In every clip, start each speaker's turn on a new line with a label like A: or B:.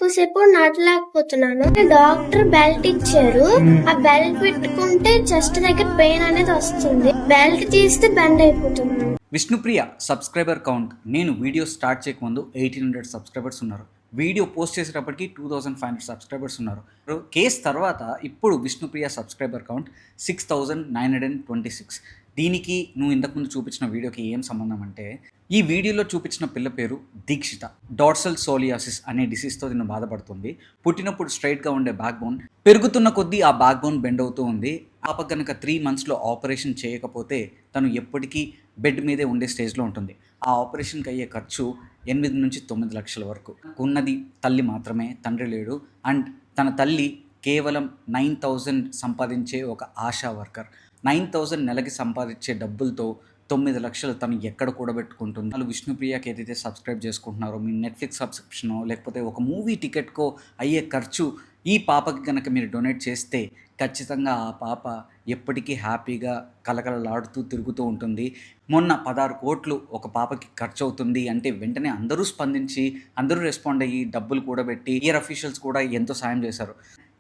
A: ఎక్కువసేపు నడలేకపోతున్నాను. Doctor belt ఇచ్చారు. ఆ బెల్ట్ పెట్టుకుంటే చెస్ట్ దగ్గర పెయిన్ అనేది వస్తుంది. బెల్ట్ తీస్తే బెండ్ అయిపోతున్నాను.
B: విష్ణుప్రియ సబ్స్క్రైబర్ కౌంట్ నేను వీడియో స్టార్ట్ చేయకముందు 1800 సబ్స్క్రైబర్స్ ఉన్నారు. వీడియో పోస్ట్ చేసేటప్పటికి 2500 సబ్స్క్రైబర్స్ ఉన్నారు. కేసు తర్వాత ఇప్పుడు విష్ణుప్రియ సబ్స్క్రైబర్ కౌంట్ 6926. దీనికి నువ్వు ఇంతకుముందు చూపించిన వీడియోకి ఏం సంబంధం అంటే, ఈ వీడియోలో చూపించిన పిల్ల పేరు దీక్షిత. డార్సల్ సోలియాసిస్ అనే డిసీజ్తో తిను బాధపడుతుంది. పుట్టినప్పుడు స్ట్రైట్గా ఉండే బ్యాక్ బోన్ పెరుగుతున్న కొద్దీ ఆ బ్యాక్ బోన్ బెండ్ అవుతూ ఉంది. పాప కనుక 3 monthsలో ఆపరేషన్ చేయకపోతే తను ఎప్పటికీ బెడ్ మీదే ఉండే స్టేజ్లో ఉంటుంది. ఆ ఆపరేషన్కి అయ్యే ఖర్చు 8 నుంచి 9 లక్షల వరకు. ఉన్నది తల్లి మాత్రమే, తండ్రి లేడు. అండ్ తన తల్లి కేవలం 9,000 సంపాదించే ఒక ఆశా వర్కర్. 9,000 నెలకి సంపాదించే డబ్బులతో 9 లక్షలు తను ఎక్కడ కూడబెట్టుకుంటుంది. వాళ్ళు విష్ణుప్రియకి ఏదైతే సబ్స్క్రైబ్ చేసుకుంటున్నారో, మీ నెట్ఫ్లిక్స్ సబ్స్క్రిప్షనో లేకపోతే ఒక మూవీ టికెట్కో అయ్యే ఖర్చు ఈ పాపకి కనుక మీరు డొనేట్ చేస్తే ఖచ్చితంగా ఆ పాప ఎప్పటికీ హ్యాపీగా కలకలలాడుతూ తిరుగుతూ ఉంటుంది. మొన్న 16 కోట్లు ఒక పాపకి ఖర్చు అవుతుంది అంటే వెంటనే అందరూ స్పందించి, అందరూ రెస్పాండ్ అయ్యి డబ్బులు కూడబెట్టి ఇయర్ అఫీషియల్స్ కూడా ఎంతో సాయం చేశారు.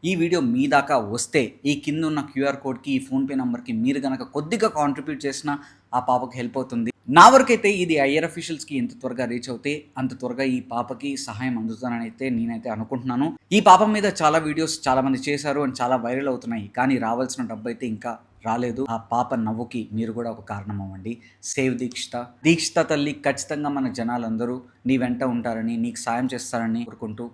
B: ఈ వీడియో మీ దాకా వస్తే ఈ కింద ఉన్న క్యూఆర్ కోడ్కి, ఈ ఫోన్పే నెంబర్కి మీరు కనుక కొద్దిగా కాంట్రిబ్యూట్ చేసినా ఆ పాపకి హెల్ప్ అవుతుంది. నా వరకైతే ఇది ఐఆర్ అఫీషియల్స్కి ఎంత త్వరగా రీచ్ అవుతే అంత త్వరగా ఈ పాపకి సహాయం అందుతానని అయితే నేనైతే అనుకుంటున్నాను. ఈ పాప మీద చాలా వీడియోస్ చాలామంది చేశారు అండ్ చాలా వైరల్ అవుతున్నాయి. కానీ రావాల్సిన డబ్బు అయితే ఇంకా రాలేదు. ఆ పాప నవ్వుకి మీరు కూడా ఒక కారణం అవ్వండి. సేవ్ దీక్షిత. దీక్షిత తల్లి ఖచ్చితంగా మన జనాలందరూ నీ వెంట ఉంటారని, నీకు సాయం చేస్తారని కోరుకుంటూ